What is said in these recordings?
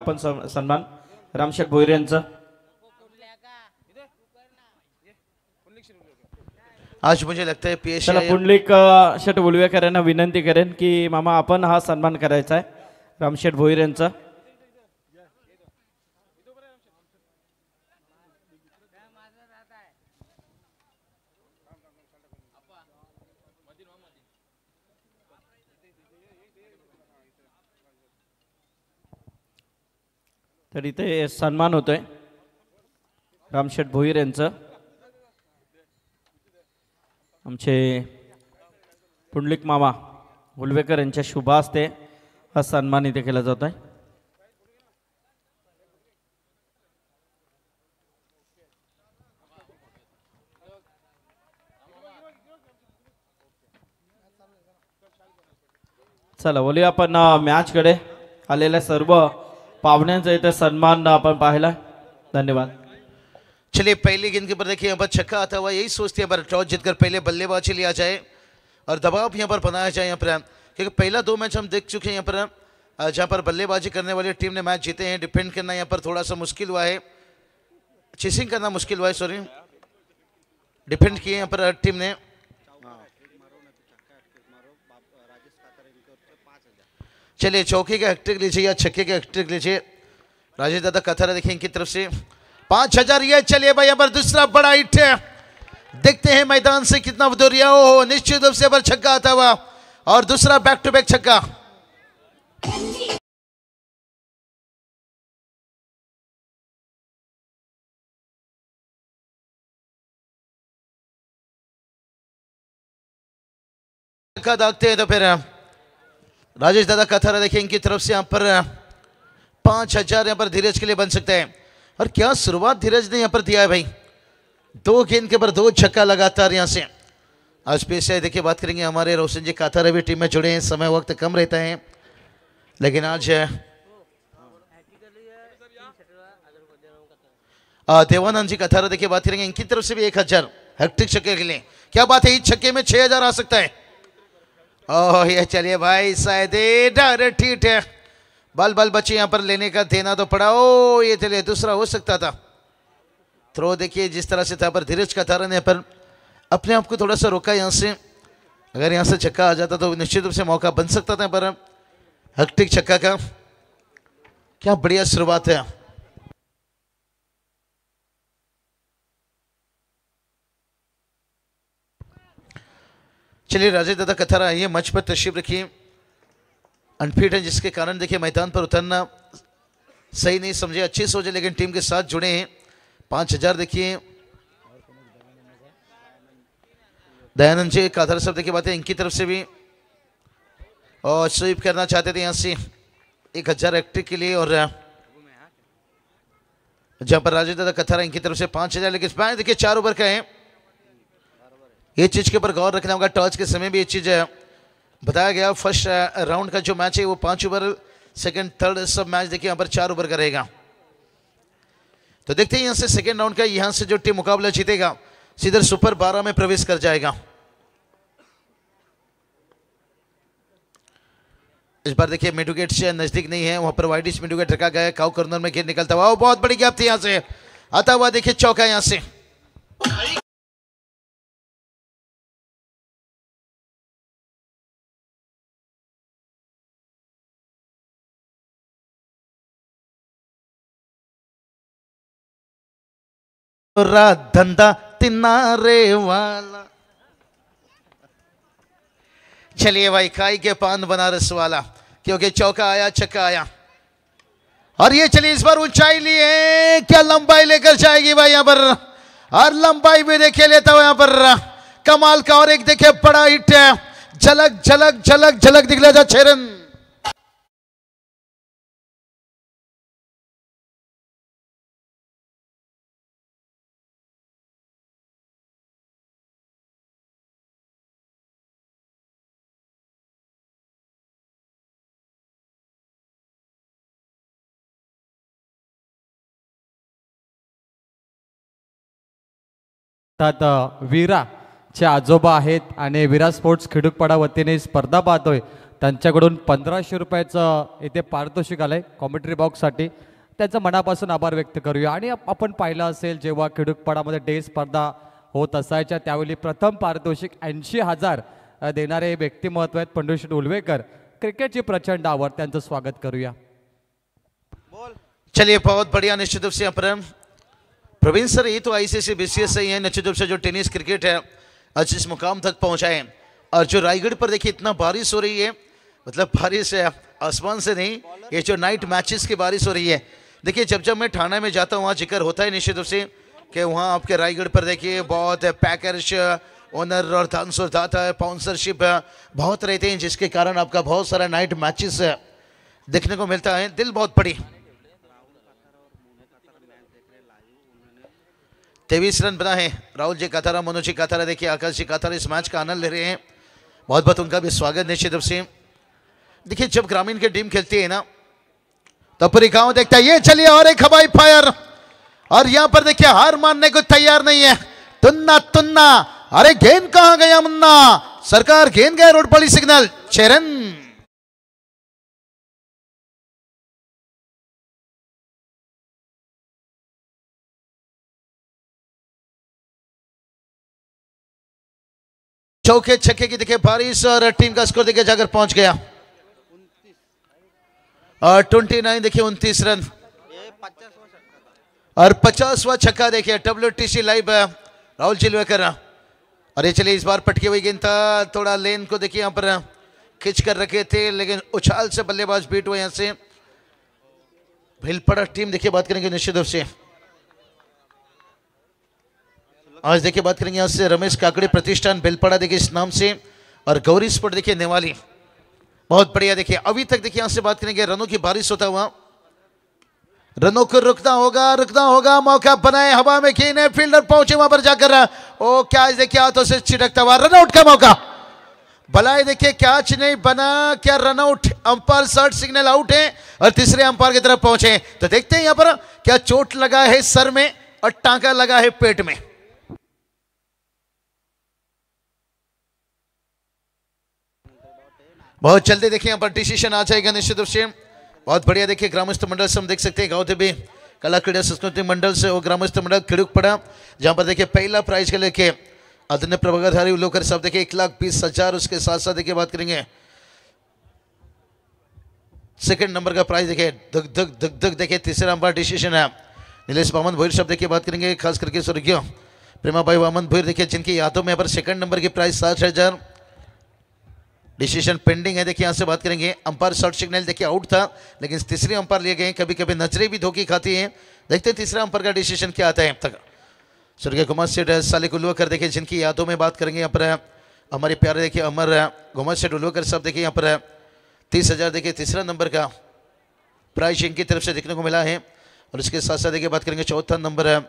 आपण सन्मान रामशेठ भोईर यांचा। आज मुझे लगता है पीएस चला पुंडलिक शेठ उलवेकर यांना विनंती करेन की मामा आपण हा सन्मान करायचा आहे रामशेठ भोईर यांचा। तर इथे सन्मान होतोय रामशेठ भोईर यांचा। आमचे पुंडलिक मामा उलवेकर यांच्या शुभ हस्ते हा सन्मान इथे केला जात आहे। चला बोलूया आपण मॅच कडे। आलेल्या सर्व पावण्यांचा इथे सन्मान अपन पाहिला। धन्यवाद। चलिए पहली गेंद के ऊपर देखिए यहाँ पर छक्का आता हुआ, यही सोचते हैं पर टॉस जीतकर पहले बल्लेबाजी लिया जाए और दबाव यहाँ पर बनाया जाए यहाँ पर, क्योंकि पहला दो मैच हम देख चुके हैं यहाँ पर जहाँ पर बल्लेबाजी करने वाली टीम ने मैच जीते हैं। डिफेंड करना यहाँ पर थोड़ा सा मुश्किल हुआ है, चेसिंग करना मुश्किल हुआ है, सॉरी डिफेंड किए यहाँ पर टीम ने। चलिए चौके का हैट्रिक लीजिए या छक्के का हैट्रिक लीजिए। राजेश दादा कथारा देखिए इनकी तरफ से 5000। ये चलिए भाई यहाँ पर दूसरा बड़ा हिट है, देखते हैं मैदान से कितना दूरिया हो। निश्चित रूप से पर छक्का आता हुआ और दूसरा बैक टू बैक छक्का। छक्का दागते हैं तो फिर राजेश दादा कथारा देखिए इनकी तरफ से यहाँ पर 5000 यहाँ पर धीरज के लिए बन सकता है। और क्या शुरुआत धीरज ने यहाँ पर दिया है भाई, दो गेंद के ऊपर दो छक्का लगातार यहाँ से। आज पेश है देखिए, बात करेंगे हमारे रोशन जी काथारा भी टीम में जुड़े हैं, समय वक्त कम रहता है लेकिन आज देवानंद जी कथारा देखिए बात करेंगे इनकी तरफ से भी 1000 हैट्रिक छक्के के लिए। क्या बात है, इस छक्के में 6000 आ सकता है। ओह ये चलिए भाई शायद डायरेक्ट हिट है, बाल बाल बच्चे यहाँ पर लेने का देना तो पड़ा। ओ ये चलिए दूसरा हो सकता था। थ्रो देखिए जिस तरह से था पर धीरज कथारा ने पर अपने आप को थोड़ा सा रोका यहाँ से। अगर यहाँ से छक्का आ जाता तो निश्चित रूप से मौका बन सकता था, पर हैट्रिक छक्का का क्या बढ़िया शुरुआत है। चलिए राजेश दादा कथारा ये मंच पर तशरीफ रखिए। अनफिट है जिसके कारण देखिए मैदान पर उतरना सही नहीं समझे, अच्छी सोच है लेकिन टीम के साथ जुड़े हैं। 5000 देखिए दयानंद जी काथारा साहब देखिए बातें इनकी तरफ से भी, और स्वीप करना चाहते थे यहाँ से 1000 हैट्रिक के लिए। और जहां पर राजेश दादा कथारा इनकी तरफ से 5000, लेकिन इस देखिए 4 ओवर का है। ये चीज के ऊपर गौर रखना होगा, टॉस के समय भी ये चीज बताया गया। फर्स्ट राउंड का जो मैच है वो 5 ओवर, सेकंड थर्ड सब मैच देखिए यहाँ पर 4 ओवर का रहेगा। तो देखते हैं यहाँ से सेकंड राउंड का, यहाँ से जो टीम मुकाबला जीतेगा सीधे सुपर 12 में प्रवेश कर जाएगा। इस बार देखिए मिडुगेट से नजदीक नहीं है, वहां पर वाइडिश मिडुगेट रखा गया है। काउ कॉर्नर में गेंद निकलता हुआ, बहुत बड़ी गैप थी यहाँ से आता हुआ देखिए चौका यहाँ से। धंधा तिनारे वाला, चलिए भाई खाई के पान बनारस वाला, क्योंकि चौका आया छक्का आया। और ये चलिए इस बार ऊंचाई लिए, क्या लंबाई लेकर जाएगी भाई यहाँ पर, और लंबाई भी देखिए लेता हुआ यहाँ पर कमाल का। और एक देखिए बड़ा हिट है, झलक झलक झलक झलक दिखला जा 6 रन। वीरा चे आजोबा आहेत आणि विरा स्पोर्ट्स खिडूकपाडा वतीने स्पर्धा पाहतोय त्यांच्याकडून 1500 रुपयाचं इथे पारितोषिक आलंय कॉमेंट्री बॉक्ससाठी. त्यांचं मनापासून आभार व्यक्त करूया. आणि आपण पाहिलं असेल जेव्हा खिडूकपाडामध्ये डे स्पर्धा होत असायच्या त्यावेळी प्रथम पारितोषिक 80,000 देणारे व्यक्तिमत्व आहेत पंढरीशेठ उलवेकर. क्रिकेटची प्रचंड आवड, त्यांचं स्वागत करूया. चलिए बहुत बढ़िया. निश्चित रूप से यहाँ पर प्रवीण सर ये तो आईसीसी बीसीएस से ही है. निश्चित रूप से जो टेनिस क्रिकेट है आज इस मुकाम तक पहुंचा है. और जो रायगढ़ पर देखिए इतना बारिश हो रही है, मतलब बारिश है आसमान से नहीं, ये जो नाइट मैचेस की बारिश हो रही है. देखिए जब जब मैं ठाणे में जाता हूँ वहाँ जिक्र होता है निश्चित रूप से कि वहाँ आपके रायगढ़ पर देखिए बहुत पैकर्स ओनर और दाता स्पॉन्सरशिप बहुत रहते हैं, जिसके कारण आपका बहुत सारा नाइट मैचेस देखने को मिलता है. दिल बहुत बड़ी 23 रन बना है. राहुल जी काथारा, मनोज जी काथारा, देखिए आकाश जी काथारा इस मैच का आनंद ले रहे हैं. बहुत बहुत उनका भी स्वागत निश्चित रूप से. देखिए जब ग्रामीण की टीम खेलती है ना तो पूरी गांव देखता है. ये चलिए और एक हवाई फायर, और यहां पर देखिए हार मानने को तैयार नहीं है. तुन्ना तुन्ना, अरे गेंद कहां गया मुन्ना, सरकार गेंद गया रोड पड़ी सिग्नल. चरण चौके छक्के की देखिए बारिश और टीम का स्कोर देखिए जाकर पहुंच गया. और 29 देखिए 29 रन और 50वां छक्का देखिए WTC लाइव राहुल चिलवेकर. अरे चलिए इस बार पटकी हुई गेंद था, थोड़ा लेन को देखिए यहाँ पर खिंच कर रखे थे, लेकिन उछाल से बल्लेबाज बीट हुए यहाँ से. भिलपड़ा टीम देखिए बात करेंगे निश्चित रूप से. आज देखिए बात करेंगे यहाँ से रमेश काकड़े प्रतिष्ठान भिलपड़ा देखिए इस नाम से, और गौरी स्पोर्ट देखिए नेवाली. बहुत बढ़िया. देखिए अभी तक देखिए यहाँ से बात करेंगे रनों की बारिश होता हुआ. रनों को रुकना होगा. मौका बनाए, हवा में कीने, फील्डर पहुंचे वहां पर जाकर ओ कैच देखिए हाथों से छिटकता हुआ. रनआउट का मौका. भलाई देखिए कैच नहीं बना, क्या run out. Umpire short signal out है और तीसरे अंपायर की तरफ पहुंचे. तो देखते हैं यहाँ पर क्या चोट लगा है सर में और टांका लगा है पेट में. बहुत जल्दी देखिए यहाँ पर डिसीजन आ जाएगा निश्चित रूप से. बहुत बढ़िया. देखिए ग्रामस्थ मंडल से हम देख सकते हैं गांव देवी कला क्रीड़ा संस्कृति मंडल से वो ग्रामस्थ मंडल खिड़ूकपड़ा, जहां पर देखिए पहला प्राइज के लेके आदरणीय प्रभागाधारी उल्लोकर साहब देखिए 1,20,000. उसके साथ साथ देखिए बात करेंगे सेकंड नंबर का प्राइज देखिए धक धक धक धक देखिए तीसरा नंबर डिसीजन है नीलेश वामन भोईर साहब देखिए बात करेंगे खास करके स्वर्गीय प्रेमाबाई वामन भोईर देखिए जिनकी यादों में यहाँ पर सेकंड नंबर की प्राइज 60,000. डिसीजन पेंडिंग है. देखिए यहाँ से बात करेंगे अंपायर शॉर्ट सिग्नल देखिए आउट था, लेकिन तीसरे अंपायर लिए गए. कभी कभी नजरें भी धोखी खाती हैं. देखते हैं तीसरा अंपायर का डिसीजन क्या आता है. अब तक स्वर्गीय कुमार सेठ सालिक उल्वेकर देखिए जिनकी यादों में बात करेंगे यहाँ पर हमारे प्यारे देखिए अमर कुमार सेठ उल्वेकर साहब देखिए यहाँ पर 30,000 देखिए तीसरा नंबर का प्राइज इनकी तरफ से देखने को मिला है. और उसके साथ साथ देखिए बात करेंगे चौथा नंबर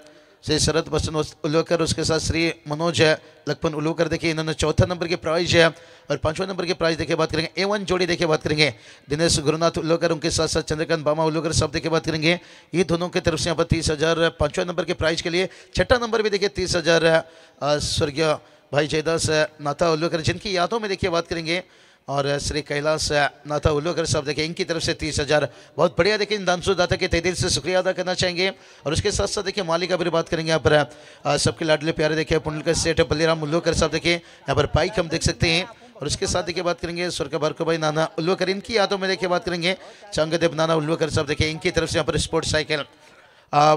श्री शरद बसन उल्वेकर, उसके साथ श्री मनोज लखपन उल्वेकर देखिए इन्होंने चौथा नंबर के प्राइज है. और पांचवा नंबर के प्राइज देखिए बात करेंगे A1 जोड़ी देखिए बात करेंगे दिनेश गुरुनाथ उल्वेकर, उनके साथ साथ चंद्रकांत बामा उल्वेकर साहब देखिए बात करेंगे. ये दोनों की तरफ से यहाँ पर 30,000 पांचवा नंबर के प्राइज के लिए. छठा नंबर भी देखिए 30,000 स्वर्गीय भाई जयदास नाथा उल्वेकर जिनकी यादों में देखिए बात करेंगे. और श्री कैलाश नाथा उल्वेकर साहब देखिए इनकी तरफ से 30,000. बहुत बढ़िया. देखिए इन दानशुदाता के तहे दिल से शुक्रिया अदा करना चाहेंगे. और उसके साथ साथ देखिए माली का भी बात करेंगे यहाँ पर सबके लाडले प्यारे देखिए पुंडलिका सेठ बल्लीराम उल्वेकर साहब देखिए यहाँ पर बाइक हम देख सकते हैं. और उसके साथ देखिए बात करेंगे स्वर्ग भार्गव भाई नाना उल्वेकर, इनकी यादों में देखिए बात करेंगे चांगदेव नाना उल्वेकर साहब देखिए इनकी तरफ से यहाँ पर स्पोर्ट्स साइकिल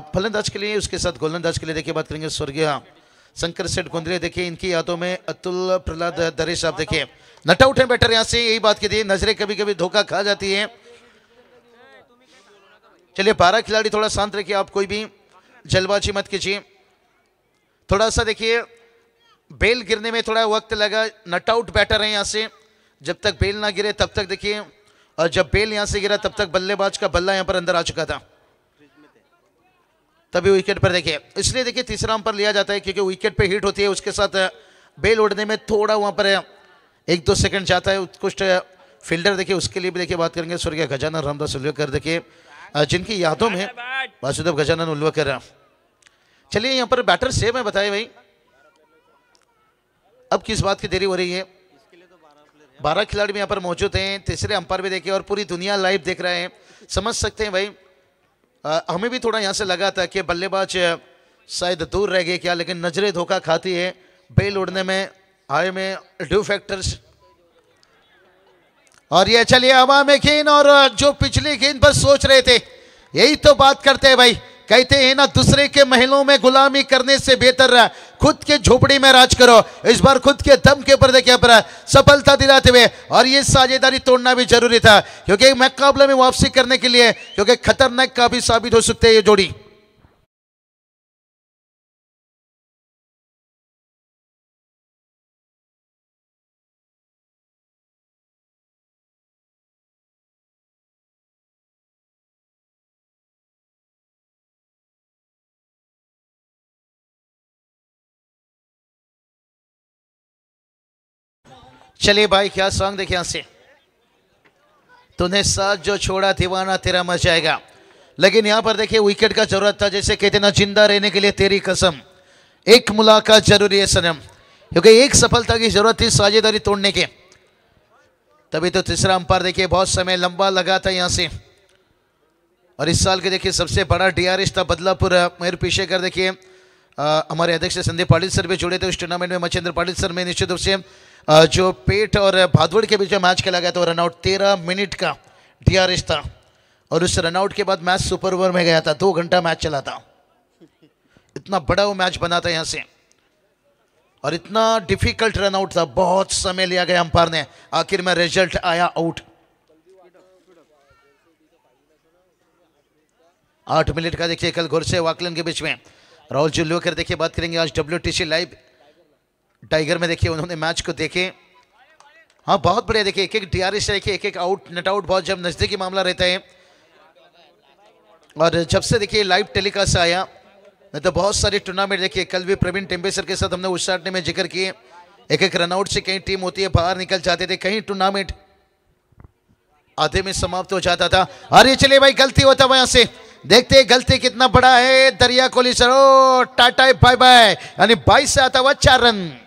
फलंदाज के लिए. उसके साथ गोलंदाज के लिए देखिए बात करेंगे स्वर्गीय शंकर सेठ गोंदले देखिए इनकी यादों में अतुल प्रहलाद दरे साहब देखिए नट आउट है बैटर. यहाँ से यही बात की थी, नजरें कभी कभी धोखा खा जाती है. चलिए 12 खिलाड़ी थोड़ा शांत रखिए, आप कोई भी जल्दबाजी मत कीजिए. थोड़ा सा देखिए बेल गिरने में थोड़ा वक्त लगा. नट आउट बैटर है यहाँ से, जब तक बेल ना गिरे तब तक देखिए, और जब बेल यहाँ से गिरा तब तक बल्लेबाज का बल्ला यहाँ पर अंदर आ चुका था, तभी विकेट पर देखिए. इसलिए देखिए तीसरा अंपायर लिया जाता है क्योंकि विकेट पे हिट होती है, उसके साथ बेल उड़ने में थोड़ा वहां पर 1-2 सेकंड जाता है. उत्कृष्ट फील्डर देखिए उसके लिए भी देखिए बात करेंगे स्वर्गीय गजानन रामदास उल्वेकर देखिए जिनकी यादों में वासुदेव गजानन उल्वेकर. चलिए यहाँ पर बैटर सेव है बताए भाई, अब किस बात की देरी हो रही है. 12 खिलाड़ी भी यहाँ पर मौजूद हैं, तीसरे अंपायर भी देखिए और पूरी दुनिया लाइव देख रहे हैं। समझ सकते हैं भाई, हमें भी थोड़ा यहाँ से लगा था कि बल्लेबाज शायद दूर रह गए क्या, लेकिन नजरें धोखा खाती है बेल उड़ने में, आए में ड्यू फैक्टर्स। और ये चलिए हवा में गेंद, और जो पिछली गेंद पर सोच रहे थे, यही तो बात करते हैं भाई, कहते हैं ना दूसरे के महलों में गुलामी करने से बेहतर खुद के झोपड़ी में राज करो। इस बार खुद के दम के ऊपर देखिए पर सफलता दिलाते हुए, और ये साझेदारी तोड़ना भी जरूरी था क्योंकि मुकाबले में वापसी करने के लिए, क्योंकि खतरनाक का भी साबित हो सकते हैं ये जोड़ी। चलिए भाई, क्या सॉन्ग देखिए यहां से, तूने साथ जो छोड़ा दीवाना तेरा मर जाएगा। लेकिन यहां पर देखिए विकेट का जरूरत था, जैसे कहते ना जिंदा रहने के लिए तेरी कसम, एक मुलाकात जरूरी है सनम, क्योंकि एक सफलता की जरूरत थी साझेदारी तोड़ने के। तभी तो तीसरा अंपायर देखिए बहुत समय लंबा लगा था यहां से। और इस साल के देखिए सबसे बड़ा डीआरएस था बदलापुर मयूर पिशेकर। देखिए हमारे अध्यक्ष संदीप पाटिल सर भी जुड़े थे उस टूर्नामेंट में। मच्छिंद्र पाटिल सर में निश्चित रूप से जो पेट और भादवड़ के बीच में मैच खेला गया था, रनआउट 13 मिनट का डीआरएस था, और उस रनआउट के बाद मैच सुपर ओवर में गया था, 2 घंटा मैच चला था। इतना बड़ा वो मैच बना था यहां से, और इतना डिफिकल्ट रनआउट था, बहुत समय लिया गया अंपायर ने, आखिर में रिजल्ट आया आउट। 8 मिनट का देखिए कल घोरसे वाकलन के बीच में राहुल जुल्लोकर देखिए बात करेंगे आज WTC लाइव टाइगर में। देखिए उन्होंने मैच को देखे, हाँ बहुत बढ़िया। देखिए एक एक डीआरएस देखिए, एक एक आउट नट आउट बहुत जब नजदीकी मामला रहता है। और जब से देखिए लाइव टेलीकास्ट आया, नहीं तो बहुत सारे टूर्नामेंट देखिए, कल भी प्रवीण टेम्बेसर के साथ हमने उस साटने में जिक्र किए, एक एक रनआउट से कई टीम होती है बाहर निकल जाते थे, कहीं टूर्नामेंट आधे में समाप्त हो जाता था। अरे चलिए भाई, गलती होता है यहां से, देखते हैं गलती कितना बड़ा है। दरिया कोहली सर, ओ टाटा बाय बाय, यानी 22 से आता हुआ 4 रन।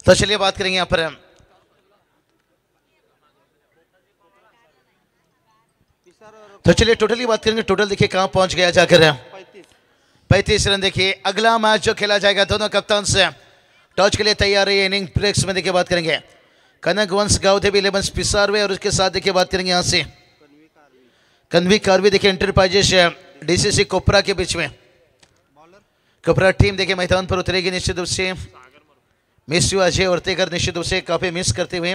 तो चलिए बात करेंगे यहां पर, तो चलिए टोटली बात करेंगे। टोटल देखिए कहां पहुंच गया जाकर, 35 रन। देखिए अगला मैच जो खेला जाएगा दोनों कप्तान से टॉस के लिए तैयार है। इनिंग ब्रेक्स में देखिए बात करेंगे कनक वंश गावदेवी 11 पिसारवे, और उसके साथ देखिए बात करेंगे यहां से कन्वी कारवी देखिए एंटरप्राइजेस DCC कोपरा के बीच में। कोपरा टीम देखिए मैदान पर उतरेगी निश्चित रूप से, मिस अजय वर्तेकर निश्चित रूप से काफी मिस करते हुए,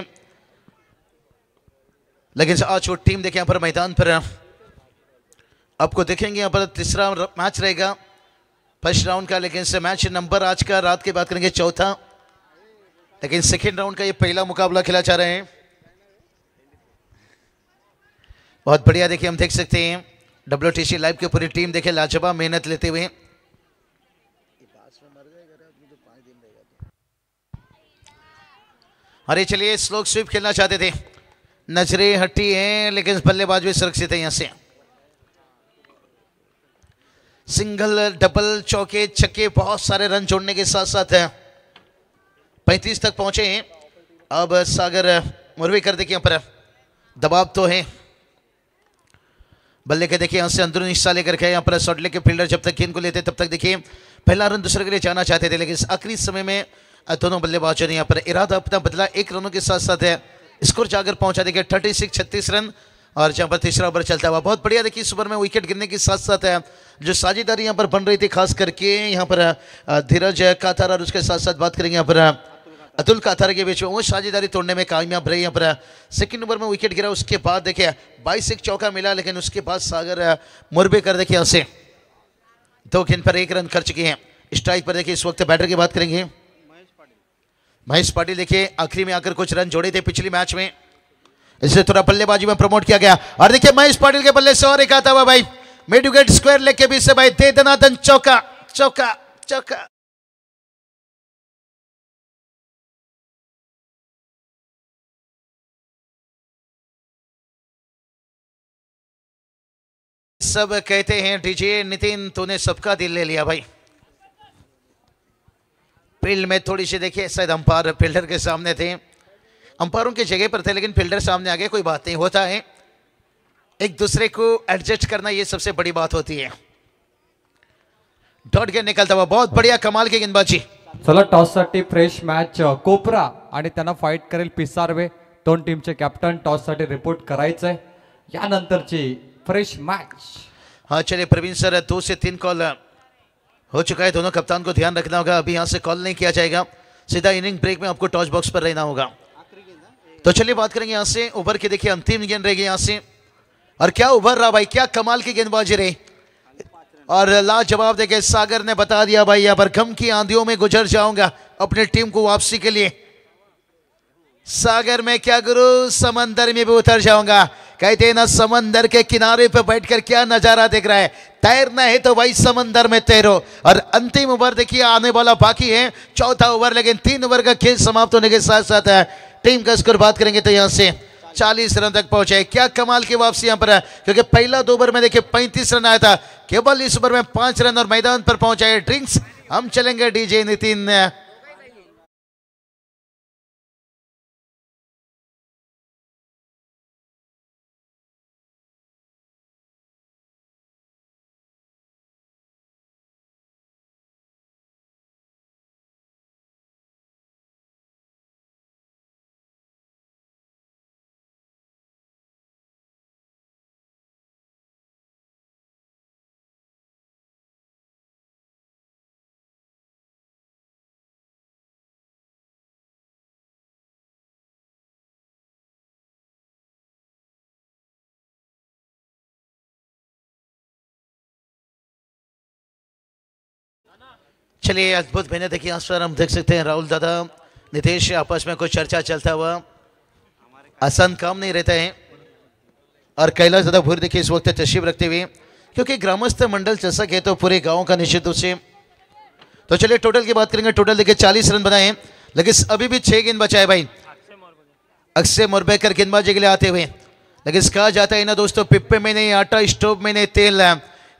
लेकिन आज वो टीम देखिए यहाँ पर मैदान पर आपको देखेंगे। यहाँ पर तीसरा मैच रहेगा फर्स्ट राउंड का, लेकिन से मैच नंबर आज का रात की बात करेंगे चौथा, लेकिन सेकेंड राउंड का ये पहला मुकाबला खेला जा रहे हैं। बहुत बढ़िया देखिए हम देख सकते हैं WTC लाइव की पूरी टीम देखिए लाजवाब मेहनत लेते हुए। अरे चलिए स्लोक स्वीप खेलना चाहते थे, नजरें हटी हैं, लेकिन बल्लेबाज भी सुरक्षित है। यहां से सिंगल डबल चौके छक्के बहुत सारे रन जोड़ने के साथ साथ 35 तक पहुंचे हैं। अब सागर मुरवीकर देखिए यहां पर दबाव तो है, बल्ले के देखिए यहां से अंदरूनी हिस्सा लेकर के यहाँ पर शॉर्ट लेग के फील्डर जब तक गेंद को लेते तब तक देखिए पहला रन दूसरे के लिए जाना चाहते थे, लेकिन आखिरी समय में दोनों बल्लेबाजों ने यहाँ पर इरादा अपना बदला, 1 रनों के साथ साथ स्कोर जाकर पहुंचा देखिए 36 रन, और जहां पर तीसरा ओवर चलता हुआ बहुत बढ़िया देखिए इस ओवर में विकेट गिरने के साथ साथ जो साझेदारी यहाँ पर बन रही थी, खास करके यहाँ पर धीरज काथार और उसके साथ साथ बात करेंगे यहाँ पर अतुल काथार के बीच में, वो साझेदारी तोड़ने में कामयाब रही। यहाँ पर सेकंड ओवर में विकेट गिरा, उसके बाद देखिए 22 एक चौका मिला, लेकिन उसके बाद सागर मुरबेकर देखिए यहाँ से 2 गेंद पर 1 रन कर चुके हैं। स्ट्राइक पर देखिए इस वक्त बैटर की बात करेंगे महेश पाटिल देखिए आखिरी में आकर कुछ रन जोड़े थे पिछले मैच में, इसे थोड़ा बल्लेबाजी में प्रमोट किया गया। और देखिए महेश पाटिल के बल्ले से और एक आता हुआ भाई, मिड विकेट स्क्वायर लेग के बीच से भाई दे दनादन चौका चौका चौका। सब कहते हैं डीजे नितिन तूने सबका दिल ले लिया भाई। फील्ड में थोड़ी सी देखिए, शायद अंपायर फील्डर के सामने थे, अंपायरों की जगह पर थे, लेकिन फील्डर सामने आ गए, कोई बात नहीं, होता है। एक दूसरे को एडजस्ट करना ये सबसे बड़ी बात होती है। डॉट के निकलता हुआ बहुत बढ़िया कमाल की गेंदबाजी। चला टॉससाठी फ्रेश मॅच कोपरा आणि त्यांना फाईट करेल पिसारवे, दोन टीमचे कॅप्टन टॉससाठी रिपोर्ट करायचंय यानंतरची फ्रेश मैच। हाँ चलिए प्रवीण सर, 2 से 3 कॉल हो चुका है, दोनों कप्तान को ध्यान रखना होगा, अभी यहाँ से कॉल नहीं किया जाएगा, सीधा इनिंग ब्रेक में आपको टॉस बॉक्स पर रहना होगा। तो चलिए बात करेंगे यहाँ से ओवर की, देखिए अंतिम गेंद रहेगी यहाँ से, और क्या उभर रहा भाई, क्या कमाल की गेंदबाजी रही, और लाजवाब देखे सागर ने बता दिया भाई यहाँ पर गम की आंधियों में गुजर जाऊंगा अपनी टीम को वापसी के लिए। सागर में क्या गुरु, समंदर में भी उतर जाऊंगा, कहते हैं ना समंदर के किनारे पर बैठकर क्या नजारा देख रहा है, तैरना है तो भाई समंदर में तैरो। और अंतिम ओवर देखिए आने वाला बाकी है, चौथा ओवर, लेकिन 3 ओवर का खेल समाप्त होने के साथ साथ टीम का स्कोर बात करेंगे तो यहां से 40 रन तक पहुंचे। क्या कमाल की वापसी यहां पर है, क्योंकि पहला 2 ओवर में देखिए 35 रन आया था, केवल इस ओवर में 5 रन और मैदान पर पहुंचाए ड्रिंक्स। हम चलेंगे डीजे नितिन। चलिए अद्भुत मेहनत देखिए, यहाँ पर हम देख सकते हैं राहुल दादा नितेश आपस में कुछ चर्चा चलता हुआ, आसान काम नहीं रहता है। और कैलाश दादा भूरी देखिए इस वक्त तशरीफ रखते हुए, क्योंकि ग्रामस्थ मंडल चषक है तो पूरे गांव का निश्चित रूप से। तो चलिए टोटल की बात करेंगे, टोटल देखिए 40 रन बनाए हैं, लेकिन अभी भी 6 गेंद बचा है भाई। अक्षय मोरबेकर गेंदबाजी के लिए आते हुए, लेकिन कहा जाता है ना दोस्तों, पिप्पे में नहीं आटा स्टोव में नहीं तेल,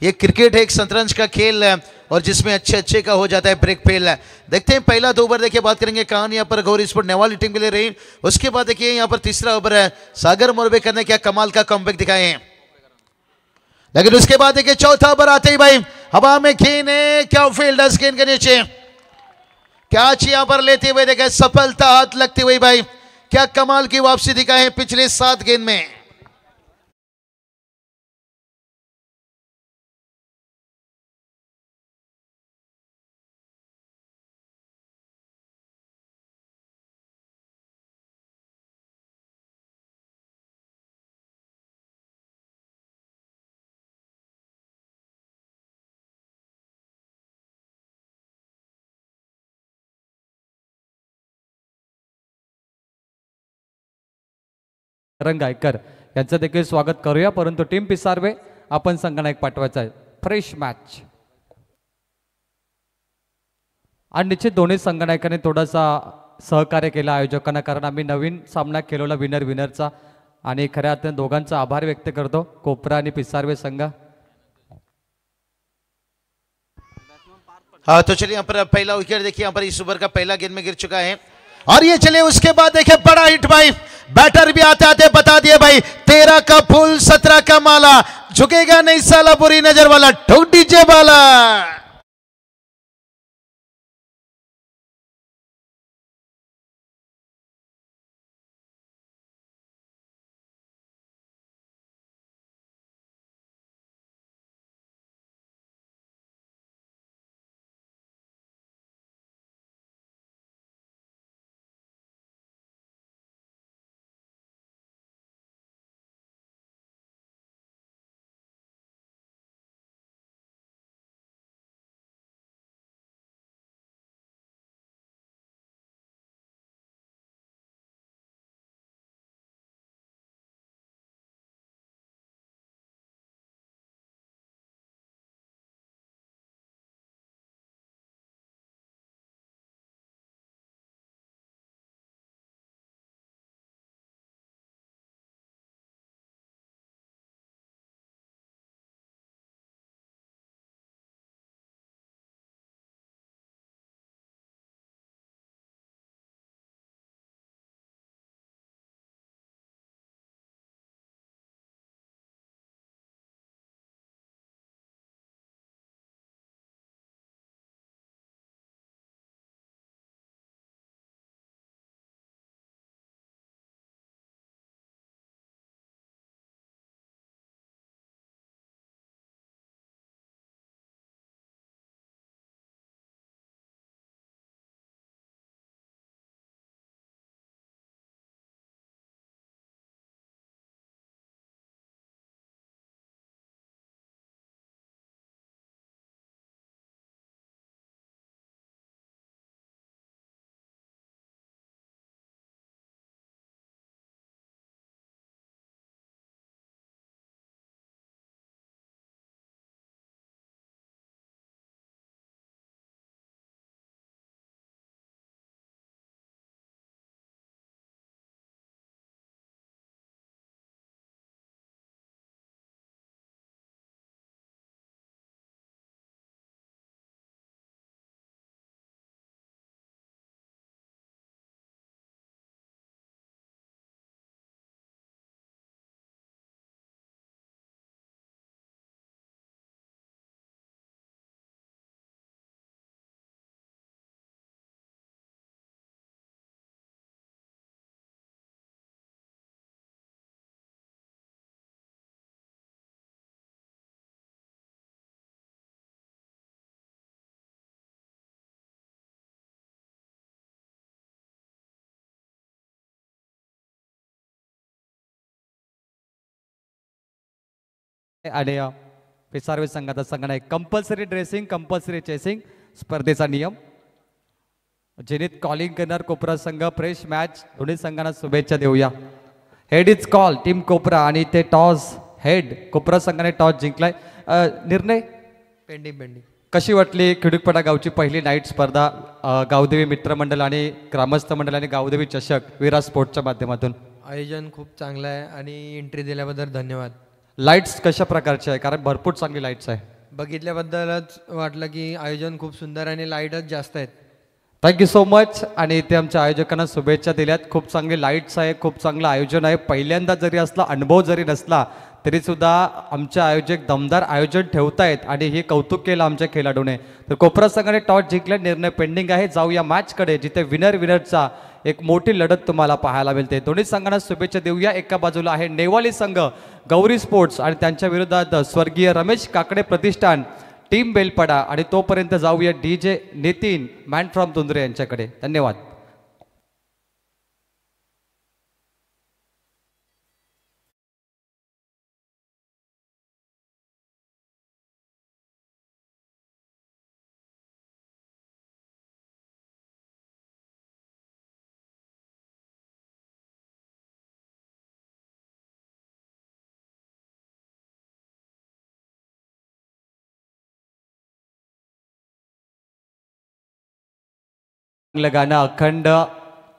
ये क्रिकेट है एक शतरंज का खेल है, और जिसमें अच्छे अच्छे का हो जाता है ब्रेक फेल। देखते हैं पहला 2 ओवर देखिए, बात करेंगे कहानी यहाँ पर गौरी स्पोर्ट नेवाली टीम के लिए रही। उसके बाद देखिए यहाँ पर तीसरा ओवर है, सागर मोरबेकर ने क्या कमाल का कमबैक दिखाए हैं। लेकिन उसके बाद देखिए चौथा ओवर आते ही भाई हवा में खेने, क्या फील्डर्स गेंद के नीचे कैच यहाँ पर लेते हुए देखे, सफलता हाथ लगती हुई भाई, क्या कमाल की वापसी दिखाए हैं पिछले 7 गेंद में। रंगायकर यांचं देखील स्वागत करूया, परंतु टीम पिसारवे आपण संगणक पाठवायचा आहे फ्रेश मॅच। आणि निश्चित दोन्ही संगणकाने थोडासा सहकार्य केलं आयोजकांना, कारण आम्ही नवीन सामना केलेला विनरचा, आणि खऱ्या अर्थाने दोघांचा आभार व्यक्त करतो, कोपरा आणि पिसारवे संघ। हाँ तो चलिए यहाँ पर पहला विकेट देखिए, यहाँ पर इस ओवर का पहला गेंद में गिर चुका है। और ये चलिए उसके बाद देखिए बड़ा हिट भाई, बैटर भी आते आते बता दिए भाई, 13 का फूल 17 का माला, झुकेगा नहीं साला बुरी नजर वाला, ठोक दीजिए वाला। आणि पिसारवे संघाचा संघ आहे. कंपल्सरी ड्रेसिंग, कंपल्सरी चेसिंग स्पर्धेचा नियम. जेनीत कॉलिंग करणार कोपरा संघ. Fresh match. दोन्ही संघांना शुभेच्छा देऊया. हेड इज कॉल टीम कोपरा आणि ते टॉस हेड कोपरा संघाने टॉस जिंकलाय. निर्णय पेंडिंग. कशी वाटली खिडूकपाडा गावची पहिली नाईट स्पर्धा? गावदेवी मित्रमंडळ आणि ग्रामस्थ मंडळ आणि गावदेवी चषक विराट स्पोर्ट्सच्या माध्यमातून आयोजन खूप चांगलं आहे आणि एंट्री दिल्याबद्दल धन्यवाद. लाईट्स कशा प्रकारचे आहे? कारण भरपूर चांगली लाईट्स आहे. बघितल्याबद्दलच वाटलं की आयोजन खूप सुंदर आणि लाईटच जास्त आहेत. Thank you so much. आणि इथे आमच्या आयोजकांना शुभेच्छा दिल्यात. खूप चांगले लाईट्स आहे, खूप चांगलं आयोजन आहे. पहिल्यांदा जरी असला, अनुभव जरी नसला तरी सुद्धा आमचे आयोजक दमदार आयोजन ठेवतायत आणि हे कौतुक केलं आमच्या खेळाडूने. तर कोपरा संघाने टॉस जिंकला. निर्णय पेंडिंग आहे. जाऊया मॅचकडे जिथे विनरचा एक मोठी लढत तुम्हाला पाहायला मिळते. दोन्ही संघांना शुभेच्छा देऊया. एका बाजूला आहे नेवाली संघ गौरी स्पोर्ट्स आणि त्यांच्या विरोधात स्वर्गीय रमेश काकडे प्रतिष्ठान टीम बेलपाडा. आणि तोपर्यंत जाऊया DJ नितीन मॅन फ्रॉम तुंद्रे यांच्याकडे. धन्यवाद. गाणं अखंड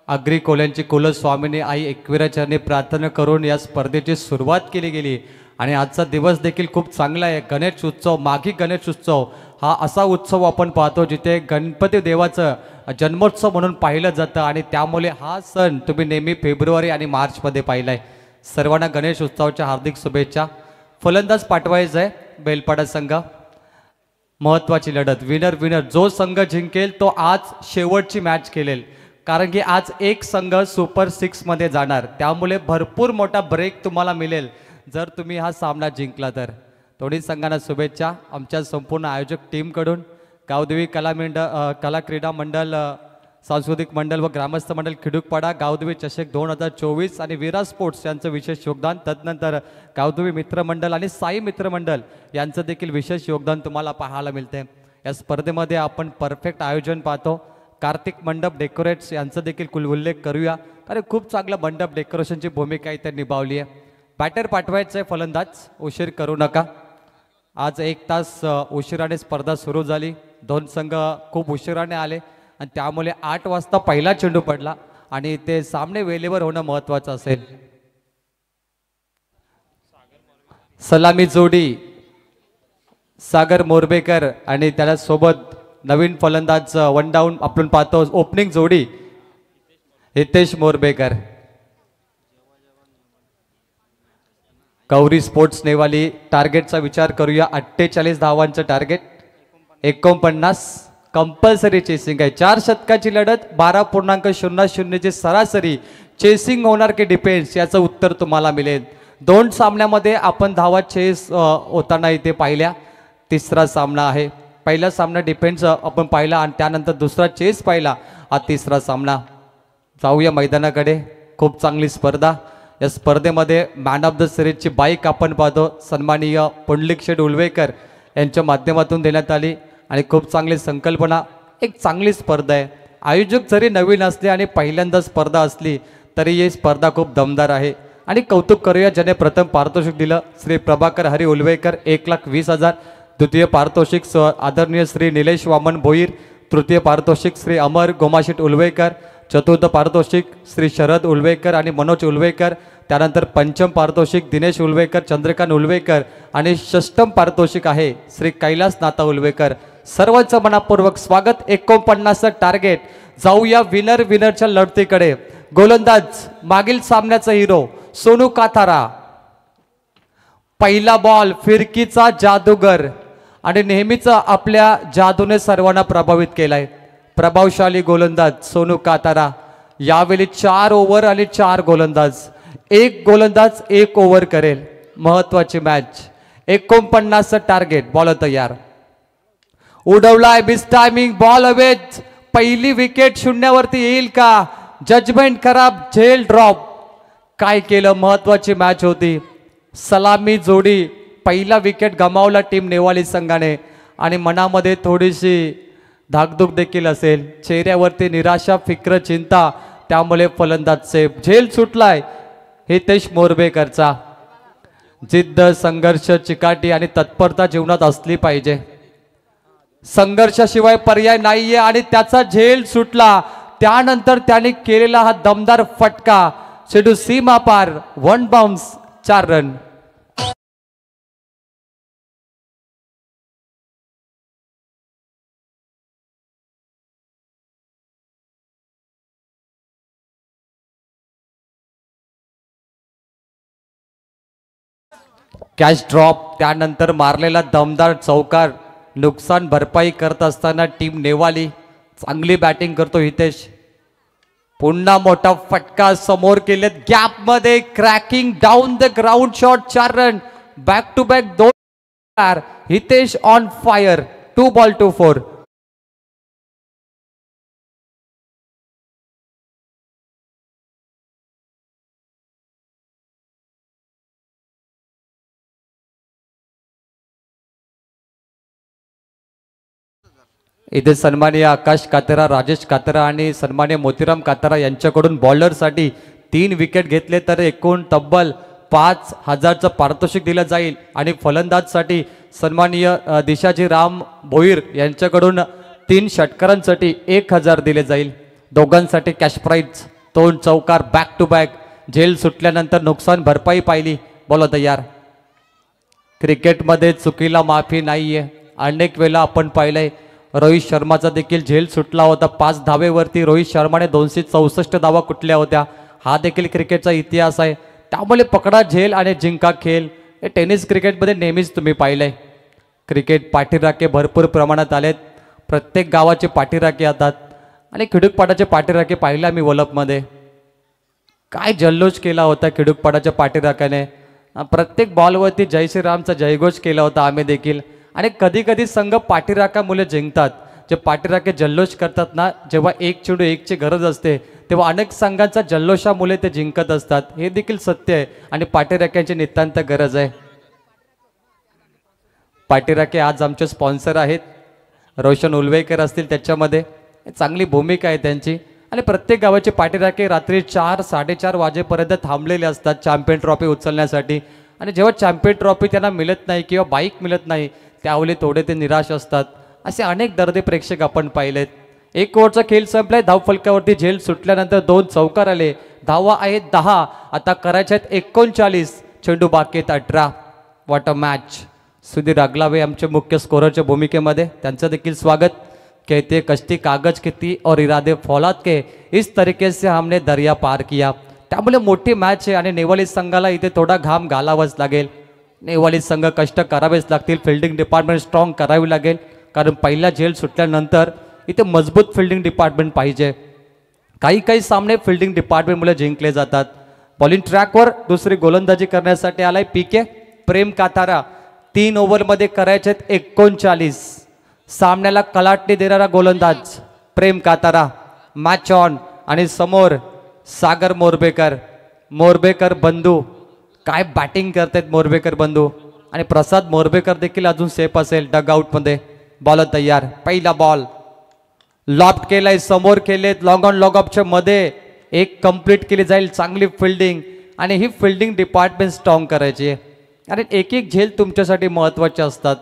अग्री कोल्यांची कुलस्वामिनी आई एकविराचरणी प्रार्थना करून या स्पर्धेची सुरुवात केली गेली. आणि आजचा दिवस देखील खूप चांगला आहे. गणेश उत्सव, माघी गणेश उत्सव हा असा उत्सव आपण पाहतो जिथे गणपती देवाचं जन्मोत्सव म्हणून पाहिलं जातं. आणि त्यामुळे हा सण तुम्ही नेहमी फेब्रुवारी आणि मार्चमध्ये पाहिला आहे. सर्वांना गणेश उत्सवाच्या हार्दिक शुभेच्छा. फलंदाज पाठवायचं आहे बेलपाडा संघ. महत्त्वाची लढत, विनर जो संघ जिंकेल तो आज शेवटची मॅच खेळेल. कारण की आज एक संघ सुपर 6 मध्ये जाणार. त्यामुळे भरपूर मोठा ब्रेक तुम्हाला मिळेल जर तुम्ही हा सामना जिंकला तर. दोन्ही संघांना शुभेच्छा आमच्या संपूर्ण आयोजक टीमकडून. गावदेवी कला क्रीडा मंडळ, सांस्कृतिक मंडळ व ग्रामस्थ मंडळ खिडूकपाडा, गावदेवी चषक 2024 आणि विराट स्पोर्ट्स यांचं विशेष योगदान. तदनंतर गावदेवी मित्रमंडळ आणि साई मित्रमंडळ यांचं देखील विशेष योगदान तुम्हाला पाहायला मिळते. या स्पर्धेमध्ये आपण परफेक्ट आयोजन पाहतो. कार्तिक मंडप डेकोरेट्स यांचं देखील उल्लेख करूया कारण खूप चांगलं मंडप डेकोरेशनची भूमिका इथे निभावली आहे. बॅटर पाठवायचं आहे फलंदाज, उशीर करू नका. आज 1 तास उशिराने स्पर्धा सुरू झाली. 2 संघ खूप उशिराने आले आणि त्यामुळे 8 वाजता पहिला चेंडू पडला आणि ते सामने वेळेवर होणं महत्त्वाचं असेल. सलामी जोडी सागर मोरबेकर आणि त्याला सोबत नवीन फलंदाज वन डाऊन आपण पाहतो. ओपनिंग जोडी हितेश मोरबेकर. गौरी स्पोर्ट्स नेवाली टार्गेटचा विचार करूया. 48 धावांचं टार्गेट, 49 कंपल्सरी चेसिंग आहे. 4 षटकाची लढत, 12.00 ची सरासरी. चेसिंग होणार की डिफेन्स याचं उत्तर तुम्हाला मिळेल. 2 सामन्यामध्ये आपण धावा चेस होताना इथे पाहिल्या. तिसरा सामना आहे. पहिला सामना डिफेन्स आपण पाहिला आणि त्यानंतर दुसरा चेस पाहिला. हा तिसरा सामना. जाऊया मैदानाकडे. खूप चांगली स्पर्धा. या स्पर्धेमध्ये मॅन ऑफ द सिरीजची बाईक आपण पाहतो सन्माननीय पुंडलिक शेठ उलवेकर यांच्या माध्यमातून देण्यात आली आणि खूप चांगली संकल्पना. एक चांगली स्पर्धा आहे. आयोजक जरी नवीन असले आणि पहिल्यांदा स्पर्धा असली तरी ही स्पर्धा खूप दमदार आहे. आणि कौतुक करूया ज्याने प्रथम पारितोषिक दिलं श्री प्रभाकर हरी उलवेकर 1,20,000. द्वितीय पारितोषिक आदरणीय श्री निलेश वामन भोईर. तृतीय पारितोषिक श्री अमर गोमाशीट उलवेकर. चतुर्थ पारितोषिक श्री शरद उलवेकर आणि मनोज उलवेकर. त्यानंतर पंचम पारितोषिक दिनेश उलवेकर, चंद्रकांत उलवेकर आणि षष्टम पारितोषिक आहे श्री कैलास नाथा उलवेकर. सर्वांचं मनापूर्वक स्वागत. 49 टार्गेट. जाऊया विनरच्या लढतीकडे. गोलंदाज मागील सामन्याचा हिरो सोनू काथारा. पहिला बॉल फिरकीचा जादूगर आणि नेहमीच आपल्या जादूने सर्वांना प्रभावित केलाय. प्रभावशाली गोलंदाज सोनू कातारा. यावेळी 4 ओव्हर आणि 4 गोलंदाज. 1 गोलंदाज 1 ओव्हर करेल. महत्वाची मॅच. 49 टार्गेट. बॉल तयार. उडवलाय मिस टायमिंग. बॉल अवेज. पहिली विकेट शून्यावरती येईल का? जजमेंट खराब. झेल ड्रॉप. काय केलं? महत्वाची मॅच होती. सलामी जोडी पहिला विकेट गमावला टीम नेवाली संघाने आणि मनामध्ये थोडीशी धाकधूक देखील असेल, चेहऱ्यावरती निराशा, फिक्र, चिंता, त्यामुळे फलंदाज सेफ. झेल सुटलाय हितेश मोरबेकरचा. जिद्द, संघर्ष, चिकाटी आणि तत्परता जीवनात असली पाहिजे. संघर्षाशिवाय पर्याय नाहीये आणि त्याचा झेल सुटला. त्यानंतर त्याने केलेला हा दमदार फटका चेंडू सीमा पार, 1 बाउन्स, 4 रन. कॅच ड्रॉप, त्यानंतर मारलेला दमदार चौकार. नुकसान भरपाई करत असताना टीम नेवाली चांगली बॅटिंग करतो हितेश. पुन्हा मोठा फटका समोर केलेत गॅप मध्ये, cracking down the ground shot, 4 run. Back to back 2. Hitesh on fire, 2 ball 2 4. इथे सन्माननीय आकाश कातरा, राजेश कातरा आणि सन्माननीय मोतीराम कातरा यांच्याकडून बॉलरसाठी 3 विकेट घेतले तर एकूण तब्बल 5,000चं पारितोषिक दिलं जाईल आणि फलंदाजसाठी सन्माननीय दिशाजी राम भोईर यांच्याकडून 3 षटकारांसाठी 1,000 दिले जाईल. दोघांसाठी कॅश प्राईज, 2 चौकार बॅक टू बॅक. झेल सुटल्यानंतर नुकसान भरपाई पाहिली. बोला तयार. क्रिकेटमध्ये चुकीला माफी नाहीये. अनेक वेळा आपण पाहिलंय रोहित शर्माचा देखील झेल सुटला होता. 5 धावेवरती रोहित शर्माने 264 धावा कुठल्या होत्या. हा देखील क्रिकेटचा इतिहास आहे. त्यामुळे पकडा झेल आणि जिंका खेळ हे टेनिस क्रिकेटमध्ये नेहमीच तुम्ही पाहिलंय. क्रिकेट पाठीराखे भरपूर प्रमाणात आलेत. प्रत्येक गावाचे पाठीराखे येतात आणि खिडूकपाडाचे पाठीराखे पाहिले आम्ही वलपमध्ये. काय जल्लोष केला होता खिडूकपाडाच्या पाठीराख्याने. प्रत्येक बॉलवरती जय श्रीरामचा जयघोष केला होता आम्ही देखील. आणि कधी कधी संघ पाठीराखा मुले जिंकतात. जे पाठीराखे जल्लोष करतात ना, जेव्हा 1 चेंडू 1ची गरज असते तेव्हा अनेक संघांच्या जल्लोषामुळे ते जिंकत असतात. हे देखील सत्य आहे आणि पाठीराख्यांची नितांत गरज आहे. पाठीराखे आज आमचे स्पॉन्सर आहेत. रोशन उलवेकर असतील त्याच्यामध्ये. चांगली भूमिका आहे त्यांची. आणि प्रत्येक गावाचे पाठीराखे रात्री 4 साडेचार वाजेपर्यंत थांबलेले असतात चॅम्पियन ट्रॉफी उचलण्यासाठी. आणि जेव्हा चॅम्पियन ट्रॉफी त्यांना मिळत नाही किंवा बाईक मिळत नाही त्यावेळी थोडे ते निराश असतात. असे अनेक दर्दे प्रेक्षक आपण पाहिलेत. 1 ओव्हरचा खेळ संपलाय. धावफलकावरती झेल सुटल्यानंतर 2 चौकार आले. धावा आहेत 10. आता करायच्या आहेत 39. चेंडू बाकी आहेत 18. What a match. Sudhir Agalave आमचे मुख्य स्कोररच्या भूमिकेमध्ये, त्यांचं देखील स्वागत. कहते कश्ती कागज की थी और इरादे फौलाद के, इस तरीके से हमने दरिया पार किया. त्यामुळे मोठी मॅच आहे आणि नेवाली संघाला इथे थोडा घाम घालावाच लागेल. नेवाली संघ कष्ट करावेच लागतील. फिल्डिंग डिपार्टमेंट स्ट्रॉंग करावी लागेल कारण पहिला झेल सुटल्यानंतर इथे मजबूत फिल्डिंग डिपार्टमेंट पाहिजे. काही सामने फिल्डिंग डिपार्टमेंटमुळे जिंकले जातात. बॉलिंग ट्रॅकवर दुसरी गोलंदाजी करण्यासाठी आलाय पीके प्रेम कातारा. 3 ओव्हरमध्ये करायचे 39. सामन्याला कलाटणी देणारा गोलंदाज प्रेम कातारा. Match on. आणि समोर सागर मोरबेकर. मोरबेकर बंधू काय बॅटिंग करतायत मोरबेकर बंधू. आणि प्रसाद मोरबेकर देखील अजून सेफ असेल डगआउटमध्ये. बॉल तयार. पहिला बॉल लॉफ्ट केलाय, समोर केलेत. लॉंग ऑन लॉग ऑफच्या मध्ये एक कंप्लीट केली जाईल. चांगली फिल्डिंग आणि ही फिल्डिंग डिपार्टमेंट स्ट्रॉंग करायची आहे आणि एक झेल तुमच्यासाठी महत्त्वाचे असतात.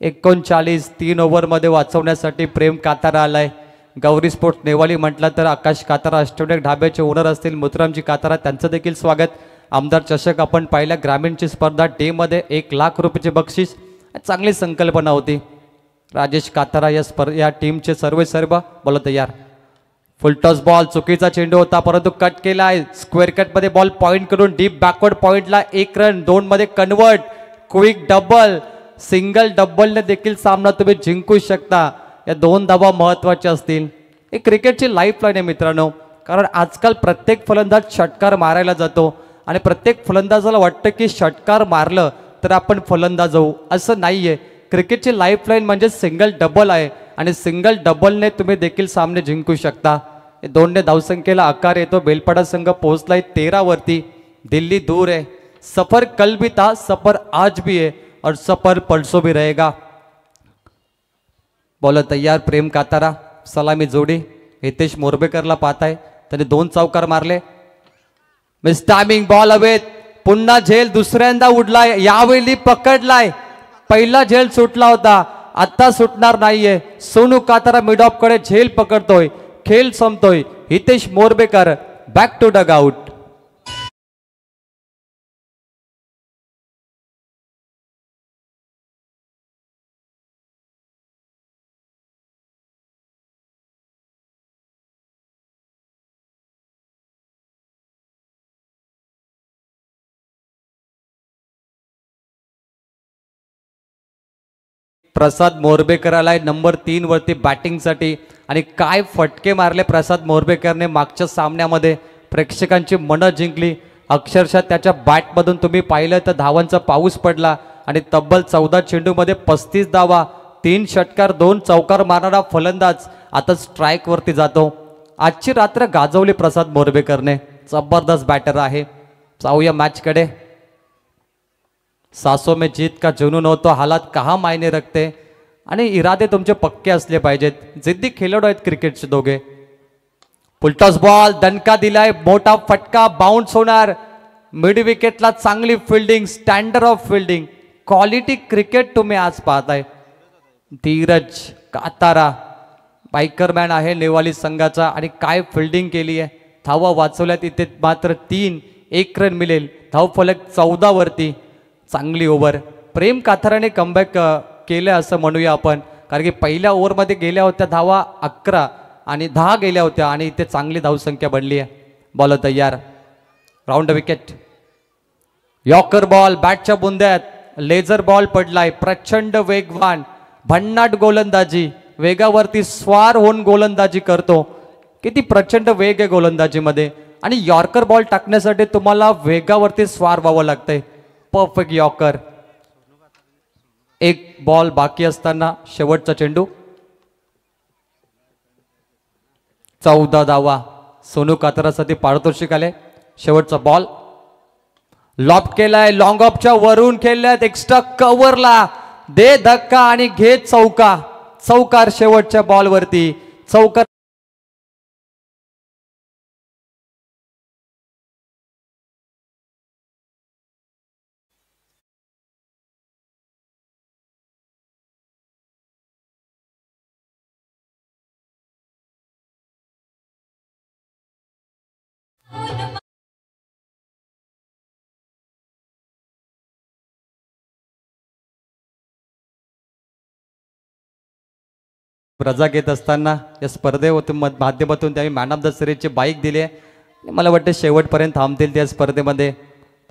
39 3 ओव्हरमध्ये वाचवण्यासाठी प्रेम कातारा आलाय. गौरी स्पोर्ट्स नेवाली म्हटलं तर आकाश कातारा अष्टविनायक ढाब्याचे ओनर असतील मोतीरामजी कातारा, त्यांचं देखील स्वागत. आमदार चषक आपण पाहिला. ग्रामीणची स्पर्धा डे मध्ये 1 लाख रुपयाचे बक्षीस. चांगली संकल्पना होती. राजेश कातारा या टीमचे सर्व बोला तयार. फुल टॉस बॉल, चुकीचा चेंडू होता परंतु कट केला आहे. स्क्वेअर कटमध्ये बॉल पॉइंट करून डीप बॅकवर्ड पॉइंटला 1 रन. 2 मध्ये कन्वर्ट. क्विक डबल, सिंगल डबलने देखील सामना तुम्ही जिंकू शकता. या 2 धावा महत्वाच्या असतील. ही क्रिकेटची लाईफ लाईन आहे मित्रांनो. कारण आजकाल प्रत्येक फलंदाज षटकार मारायला जातो आणि प्रत्येक फलंदाजाला वाटतं की षटकार मारलं तर आपण फलंदाज होऊ. असं नाहीये. क्रिकेटची लाईफ लाईन म्हणजे सिंगल डबल आहे आणि सिंगल डबलने तुम्ही देखील सामने जिंकू शकता. 2 ने धावसंख्येला आकार येतो. बेलपाडा संघ पोहोचलाय 13 वरती. दिल्ली दूर आहे सफर कल भी था, सफर आज भी है और सफर परसों भी रहेगा. बॉलर तयार, प्रेम कातारा, सलामी जोडी. हितेश मोरबेकरला पाहताय, त्याने 2 चौकार मारले. मिस टायमिंग बॉल हवेत. पुन्हा झेल दुसऱ्यांदा उडलाय, यावेळी पकडलाय. पहिला झेल सुटला होता, आता सुटणार नाहीये. सोनू कातारा मिड ऑफ कडे झेल पकडतोय, खेळ संपतोय. Hitesh Morbekar back to dugout. Prasad Morbekar आलाय नंबर 3 वरती बॅटिंगसाठी आणि काय फटके मारले प्रसाद मोरबेकरने मागच्या सामन्यामध्ये. प्रेक्षकांची मनं जिंकली. अक्षरशः त्याच्या बॅटमधून तुम्ही पाहिलं तर धावांचा पाऊस पडला आणि तब्बल 14 चेंडूमध्ये 35 धावा, 3 षटकार, 2 चौकार मारणारा फलंदाज आता स्ट्राईक वरती जातो. आजची रात्र गाजवली प्रसाद मोरबेकरने. जबरदस्त बॅटर आहे. जाऊया मॅचकडे. 700 में जीत का जुनून हो तो हालात कहाँ मायने रखते. आणि इरादे तुमचे पक्के असले पाहिजेत. जिद्दी खेळाडू आहेत क्रिकेटचे दोघे. फुलटॉस बॉल, दणका दिलाय, मोठा फटका, बाउन्स होणार. मिड विकेटला चांगली fielding, standard of fielding, quality cricket तुम्ही आज पाहताय. धीरज कातारा बायकरमॅन आहे नेवाली संघाचा आणि काय फिल्डिंग केली आहे. धावा वाचवल्यात इथे मात्र 3, 1 रन मिळेल. धावफलक 14 वरती. चांगली ओव्हर. प्रेम काथाराने कमबॅक केलं असं म्हणूया आपण, कारण की पहिल्या ओव्हरमध्ये गेल्या होत्या धावा 11 आणि 10 गेल्या होत्या आणि इथे चांगली धावसंख्या बनली आहे. बॉल तयार, राऊंड विकेट. यॉर्कर बॉल बॅटच्या बुंद्यात, लेझर बॉल पडलाय. प्रचंड वेगवान, भन्नाट गोलंदाजी, वेगावरती स्वार होऊन गोलंदाजी करतो. किती प्रचंड वेग आहे गोलंदाजीमध्ये आणि यॉर्कर बॉल टाकण्यासाठी तुम्हाला वेगावरती स्वार व्हावं लागतंय. Perfect yorker. 1 बॉल बाकी असताना शेवटचा चेंडू. 14 धावा. सोनू कातरासाठी पारितोषिक आले. शेवटचा बॉल लॉब केलाय, लॉंग ऑफच्या वरून खेळल्यात, एक्स्ट्रा कव्हरला दे धक्का आणि घे चौका. चौकार शेवटच्या बॉलवरती. चौकार रजा घेत असताना या स्पर्धेतून माध्यमातून त्यांनी मॅन ऑफ द सिरीजची बाईक दिली आहे. मला वाटतं शेवटपर्यंत थांबतील त्या स्पर्धेमध्ये.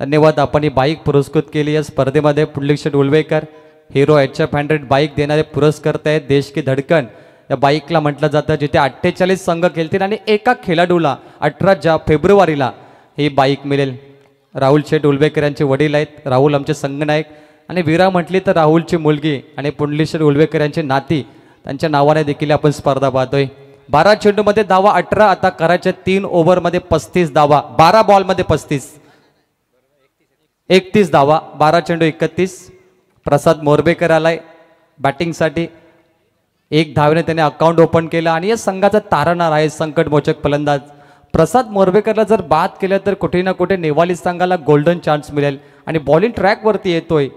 धन्यवाद. आपण ही बाईक पुरस्कृत केली. या स्पर्धेमध्ये पुंडलिक शेठ उलवेकर हिरो HF100 बाईक देणारे पुरस्कर्ते आहेत. देश की धडकन या बाईकला म्हटलं जातं, जिथे 48 संघ खेळतील आणि एका खेळाडूला 18 फेब्रुवारीला ही बाईक मिळेल. राहुल शेठ उलवेकर यांचे वडील आहेत. राहुल आमचे संघनायक आणि वीरा म्हटली तर राहुलची मुलगी आणि पुंडलिक शेठ उलवेकर यांची नाती, त्यांच्या नावाने देखील आपण स्पर्धा पाहतोय. 12 चेंडूमध्ये धावा 18. आता करायच्या 3 ओव्हरमध्ये 35 धावा. 12 बॉलमध्ये 35, 31 धावा. 12 चेंडू 31. प्रसाद मोरबेकर आलाय बॅटिंगसाठी. 1 धावेने त्याने अकाउंट ओपन केलं आणि या संघाचा तारणार आहे संकटमोचक फलंदाज प्रसाद मोरबेकरला. जर बाद केलं तर कुठे ना कुठे नेवाली संघाला गोल्डन चान्स मिळेल आणि बॉलिंग ट्रॅकवरती येतोय.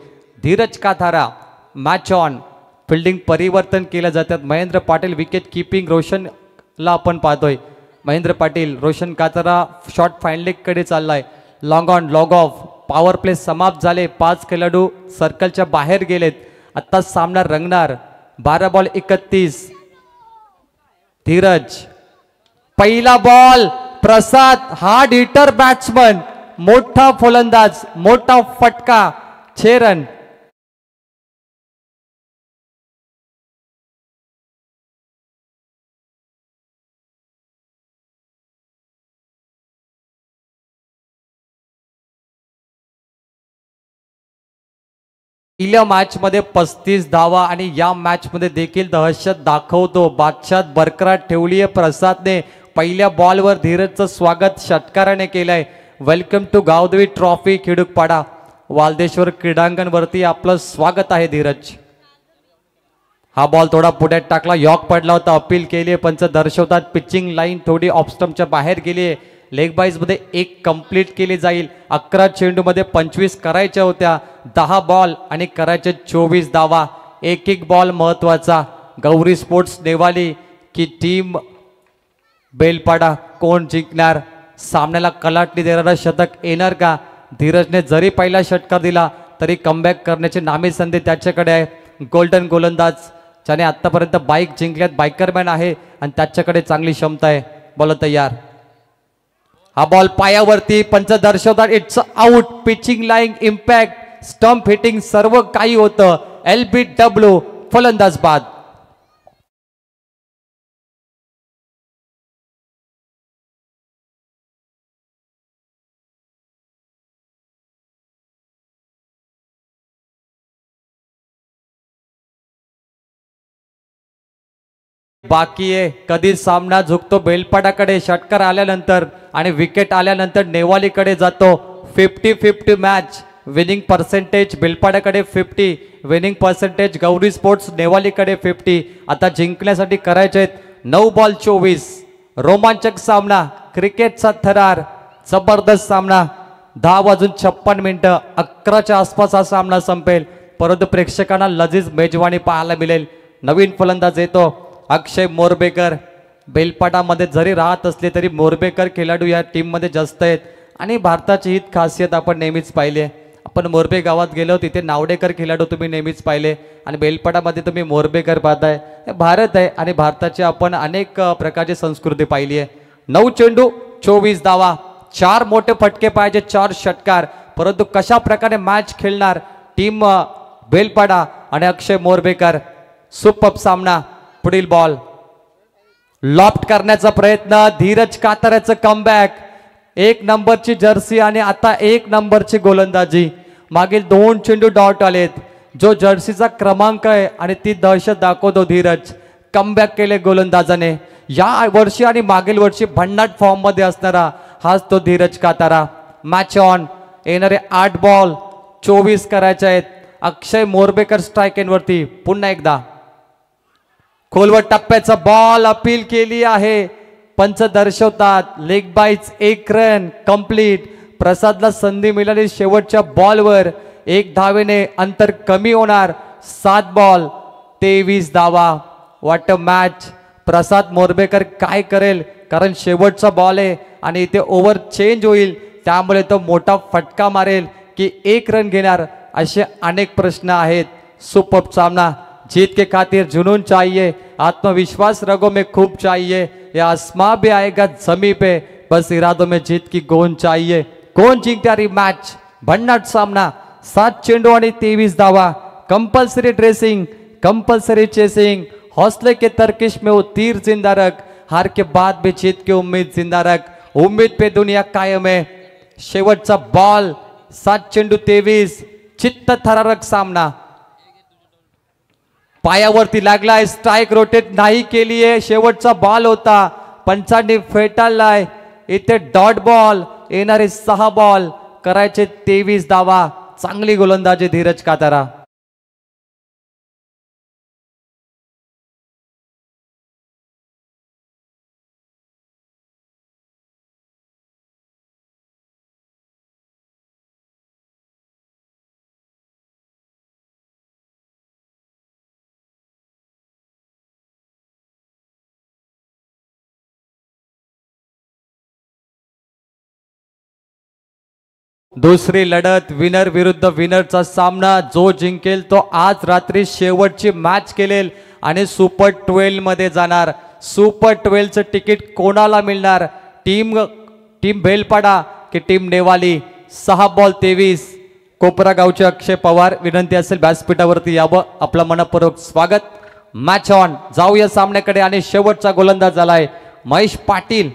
Dheeraj Kathara match on. Fielding परिवर्तन केलं जातात. Mahendra Patil wicket keeping. रोशनला आपण पाहतोय. महेंद्र पाटील, रोशन कातारा शॉर्ट फाईनलेगकडे चाललाय. Long on, long off. Power play समाप्त झाले. 5 खेळाडू सर्कलच्या बाहेर गेलेत. आता सामना रंगणार. 12 बॉल 31. धीरज, पहिला बॉल. प्रसाद हार्ड हिटर बॅट्समन, मोठा फलंदाज, मोठा फटका. 6 रन. पहिल्या मॅच मध्ये 35 धावा आणि या मॅच मध्ये देखील दहशत दाखवतो. बादशाह बरकरार ठेवली आहे प्रसादने. पहिल्या बॉलवर धीरजचं स्वागत षटकाराने केलंय. वेलकम टू गावदेवी ट्रॉफी खिडूकपाडा वालदेश्वर क्रीडांगणवरती आपलं स्वागत आहे धीरज. हा बॉल थोडा पुढे टाकला, यॉक पडला होता, अपील केली, पंच दर्शवतात पिचिंग लाईन थोडी ऑफस्टम्पच्या बाहेर गेली आहे. लेग बाईज मध्ये 1 कंप्लीट केली जाईल. 11 चेंडूमध्ये 25 करायच्या होत्या, 10 बॉल आणि करायचे 24 धावा. एक बॉल महत्वाचा. गौरी स्पोर्ट्स नेवाली की टीम बेलपाडा कोण जिंकणार? सामन्याला कलाटणी देणारा शतक येणार का? धीरजने जरी पहिला षटकार दिला तरी कमबॅक करण्याची नामी संधी त्याच्याकडे आहे. गोल्डन गोलंदाज ज्याने आतापर्यंत बाईक जिंकल्यात, बायकरमॅन आहे आणि त्याच्याकडे चांगली क्षमता आहे. बॉल तयार. हा बॉल पायावरती, पंच दर्शवतात it's out. Pitching line, impact, stump hitting सर्व काही होतं. LBW फलंदाज बाद. बाकी आहे. कधी सामना झुकतो बेलपाडाकडे षटकार आल्यानंतर आणि विकेट आल्यानंतर नेवालीकडे जातो. 50-50 मॅच. विनिंग पर्सेंटेज बेलपाड्याकडे 50, विनिंग पर्सेंटेज गौरी स्पोर्ट्स नेवालीकडे 50. आता जिंकण्यासाठी करायचे आहेत 9 बॉल 24. रोमांचक सामना, क्रिकेटचा थरार, जबरदस्त सामना. 10:56 11च्या आसपास हा सामना संपेल, परंतु प्रेक्षकांना लजीज मेजवानी पाहायला मिळेल. नवीन फलंदाज येतो अक्षय मोरबेकर. बेलपाटामध्ये जरी राहत असले तरी मोरबेकर खेळाडू या टीममध्ये जास्त आहेत आणि भारताची हीच खासियत आपण नेहमीच पाहिली आहे. आपण मोरबे गावात गेलो तिथे नावडेकर खेळाडू तुम्ही नेहमीच पाहिले आणि बेलपाटामध्ये तुम्ही मोरबेकर पाहताय. हे भारत आहे आणि भारताची आपण अनेक प्रकारची संस्कृती पाहिली आहे. 9 चेंडू 24 धावा, 4 मोठे फटके पाहिजे, 4 षटकार. परंतु कशा प्रकारे मॅच खेळणार टीम बेलपाडा आणि अक्षय मोरबेकर? सुपर सामना. पुढील बॉल लॉफ्ट करण्याचा प्रयत्न, धीरज काताऱ्याचं कमबॅक. 1 नंबरची जर्सी आणि आता 1 नंबरची गोलंदाजी. मागील 2 चेंडू डॉट आलेत. जो जर्सीचा क्रमांक आहे आणि ती दहशत दाखवतो धीरज. कमबॅक केले गोलंदाजाने. या वर्षी आणि मागील वर्षी भन्नाट फॉर्म मध्ये असणारा हाच तो धीरज कातारा. Match on. येणारे 8 बॉल 24 करायचे आहेत. अक्षय मोरबेकर स्ट्राईक एनवरती. पुन्हा एकदा खोलवर टप्प्याचा बॉल, अपील केली आहे. पंच दर्शवतात लेग बाईच 1 रन कंप्लीट. प्रसादला संधी मिळाली शेवटच्या बॉलवर. 1 धावेने अंतर कमी होणार. 7 बॉल 23 धावा. वाट मॅच. प्रसाद मोरबेकर काय करेल? कारण शेवटचा बॉल आहे आणि इथे ओव्हर चेंज होईल, त्यामुळे तो मोठा फटका मारेल की 1 रन घेणार, असे अनेक प्रश्न आहेत. सुपर सामना. जीत के खातिर जुनून चाहिए, आत्मविश्वास रगों में खूब चाहिए. ये आसमां भी आएगा जमी पे, बस इरादों में जीत की गोंद चाहिए. कोण जिंकणारी मॅच? भन्नाट सामना. 7 चेंडू आणि 23 धावा. Compulsory dressing, compulsory chasing. हौसले के तरकिश में वो तीर जिंदा रख, हार के बाद भी जीत की उम्मीद जिंदा रख. उम्मीद पे दुनिया कायम है. शेवटचा बॉल. 7 चेंडू 23. चित्त थरारक सामना. पायावरती लागलाय. स्ट्राईक रोटेट नाही केली आहे. शेवटचा बॉल होता, पंचांनी फेटाळलाय. इथे डॉट बॉल. येणारे 6 बॉल करायचे 23 धावा. चांगली गोलंदाजी धीरज कातारा. दुसरी लढत विनर विरुद्ध विनरचा सामना. जो जिंकेल तो आज रात्री शेवटची मॅच खेळेल आणि सुपर 12 मध्ये जाणार. सुपर 12चं तिकीट कोणाला मिळणार? टीम बेलपाडा की टीम नेवाली? 6 बॉल 23. कोपरा गावचे अक्षय पवार, विनंती असेल व्यासपीठावरती यावं. आपलं मनपूर्वक स्वागत. Match on. जाऊया सामन्याकडे आणि शेवटचा गोलंदाज झालाय महेश पाटील.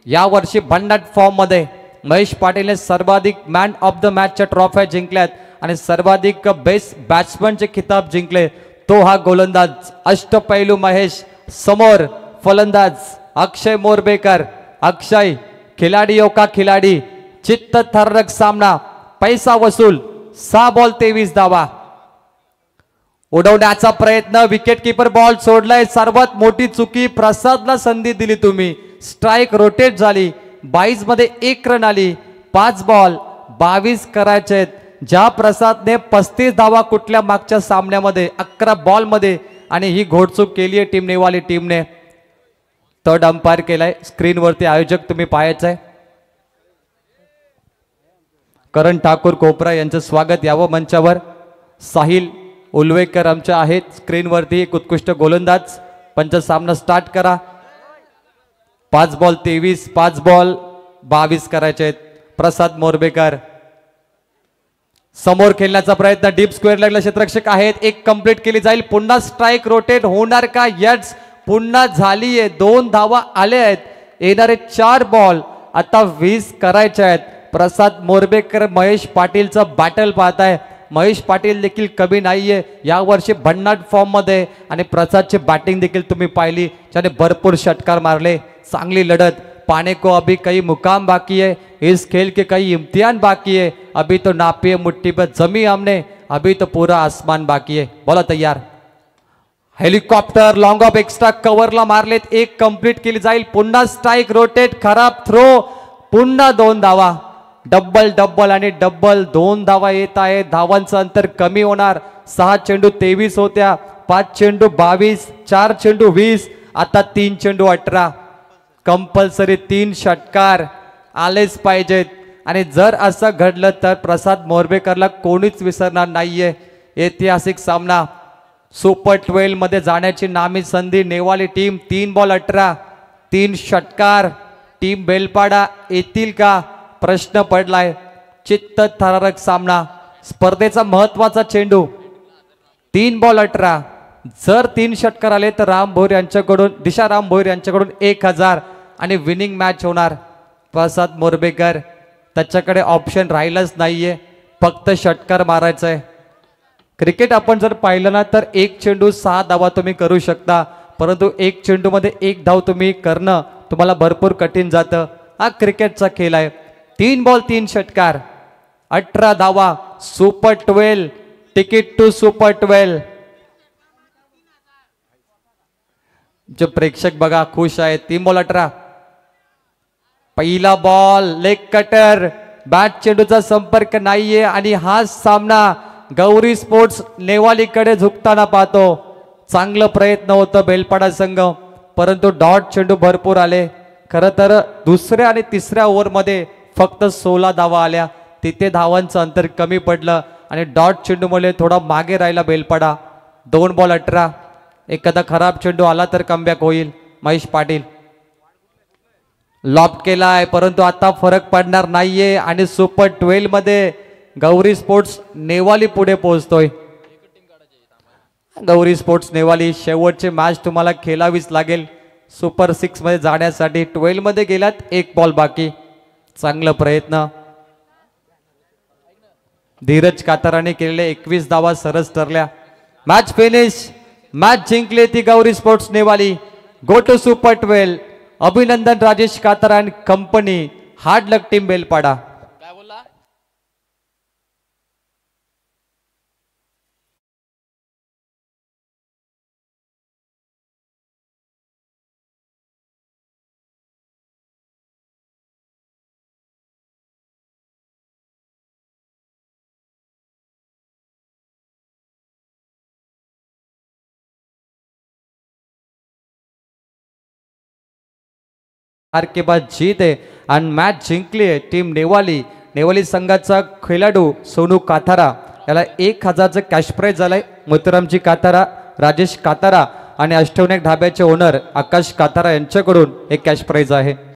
यावर्षी भन्नाट फॉर्म मध्ये महेश पाटीलने सर्वाधिक मॅन ऑफ द मॅचच्या ट्रॉफ्या जिंकल्यात आणि सर्वाधिक बेस्ट बॅट्समनचे खिताब जिंकले. तो हा गोलंदाज अष्टपैलू महेश. समोर फलंदाज अक्षय मोरबेकर. अक्षय खिलाडियों का खिलाडी, चित्तथरारक सामना, पैसा वसूल, 6 बॉल 23 धावा. उडवण्याचा प्रयत्न, विकेट किपर बॉल सोडलाय. सर्वात मोठी चुकी, प्रसादला संधी दिली तुम्ही. स्ट्राईक रोटेट झाली. 22 मध्ये 1 रन आली. 5 बॉल 22 करायचे आहेत. ज्या प्रसादने 35 धावा कुठल्या मागच्या सामन्यामध्ये 11 बॉल मध्ये, आणि ही घोडचूक केली आहे टीम नेवाली टीमने. थर्ड अंपायर केलाय. स्क्रीनवरती आयोजक तुम्ही पाहायचंय. करण ठाकूर कोपरा यांचं स्वागत यावं मंचावर. साहिल उलवेकर आमच्या आहेत स्क्रीनवरती, एक उत्कृष्ट गोलंदाज. पंच सामना स्टार्ट करा. 5 बॉल 23, 5 बॉल 22 करायचे आहेत. प्रसाद मोरबेकर समोर खेळण्याचा प्रयत्न, डीप स्क्वेअर लागला. क्षेत्ररक्षक आहेत. 1 कंप्लीट केली जाईल. पुन्हा स्ट्राईक रोटेट होणार का? यस, पुन्हा झालीये. 2 धावा आले आहेत. येणारे 4 बॉल आता 20 करायचे आहेत. प्रसाद मोरबेकर महेश पाटीलचं बॅटल पाहताय. महेश पाटील देखील कमी नाहीये यावर्षी, भन्नाट फॉर्म मध्ये. आणि प्रसादची बॅटिंग देखील तुम्ही पाहिली, ज्याने भरपूर षटकार मारले. चांगली लढत. पाने को अभी कई मुकाम बाकी है, इस खेल के कई इम्तिहान बाकी है. अभी तो नापी है मुट्ठी पर जमी हमने, अभी तो पूरा आसमान बाकी है. बोला तयार. हेलिकॉप्टर लॉंग ऑफ एक्स्ट्रा कव्हरला मारलेत. 1 कंप्लीट केली जाईल. पुन्हा स्ट्राईक रोटेट, खराब थ्रो. पुन्हा 2 धावा. डब्बल डब्बल आणि डब्बल. 2 धावा येत आहे. धावांचं अंतर कमी होणार. 6 चेंडू 23 होत्या. 5 चेंडू 22, 4 चेंडू 20, आता 3 चेंडू 18. कंपल्सरी 3 षटकार आलेच पाहिजेत. आणि जर असं घडलं तर प्रसाद मोरबेकरला कोणीच विसरणार नाहीये. ऐतिहासिक सामना, सुपर 12 मध्ये जाण्याची नामी संधी. नेवाली टीम 3 बॉल 18, 3 षटकार. टीम बेलपाडा येतील का प्रश्न पडलाय. चित्तथरारक सामना, स्पर्धेचा महत्वाचा चेंडू. 3 बॉल 18. जर 3 षटकार आले तर राम भोईर यांच्याकडून, दिशाराम भोईर यांच्याकडून 1000 आणि विनिंग मॅच होणार. प्रसाद मोरबेकर त्याच्याकडे ऑप्शन राहिलंच नाहीये, फक्त षटकार मारायचा आहे. क्रिकेट आपण जर पाहिलं ना तर 1 चेंडू 6 धावा तुम्ही करू शकता, परंतु 1 चेंडू मध्ये 1 धाव तुम्ही करणं तुम्हाला भरपूर कठीण जातं. हा क्रिकेटचा खेळ आहे. 3 बॉल 3 षटकार, 18 धावा. सुपर 12, तिकीट टू सुपर 12. जे प्रेक्षक बघा खुश आहेत. 3 बॉल 18. पहिला बॉल लेग कटर, बॅट चेंडूचा संपर्क नाहीये. आणि हा सामना गौरी स्पोर्ट्स नेवालीकडे झुकताना पाहतो. चांगलं प्रयत्न होतं बेलपाडा संघ, परंतु डॉट चेंडू भरपूर आले. खरं तर दुसऱ्या आणि तिसऱ्या ओव्हरमध्ये फक्त 16 धावा आल्या. तिथे धावांचं अंतर कमी पडलं आणि डॉट चेंडूमुळे थोडा मागे राहिला बेलपाडा. 2 बॉल 18. एखादा खराब चेंडू आला तर कमबॅक होईल. महेश पाटील लॉफ्ट केलाय, परंतु आता फरक पडणार नाहीये. आणि सुपर 12 मध्ये गौरी स्पोर्ट्स नेवाली पुढे पोहोचतोय. गौरी स्पोर्ट्स नेवाली शेवटची मॅच तुम्हाला खेळावीच लागेल सुपर 6 मध्ये जाण्यासाठी. 12 मध्ये गेलात, 1 बॉल बाकी. चांगला प्रयत्न. धीरज काताराने केलेले 21 धावा सरस ठरल्या. Match finish. मॅच जिंकली ती Gauri sports Newali. Go to super 12. अभिनंदन राजेश कातारा आणि company. Hard luck team Belpada. हार के बाद जीत आहे आणि मॅच जिंकली आहे टीम नेवाली. नेवाली संघाचा खेळाडू सोनू कातारा याला 1000चं कॅश प्राइज झालंय. मोतीरामजी कातारा, राजेश कातारा आणि अष्टविनायक ढाब्याचे ओनर आकाश कातारा यांच्याकडून एक कॅश प्राइज आहे.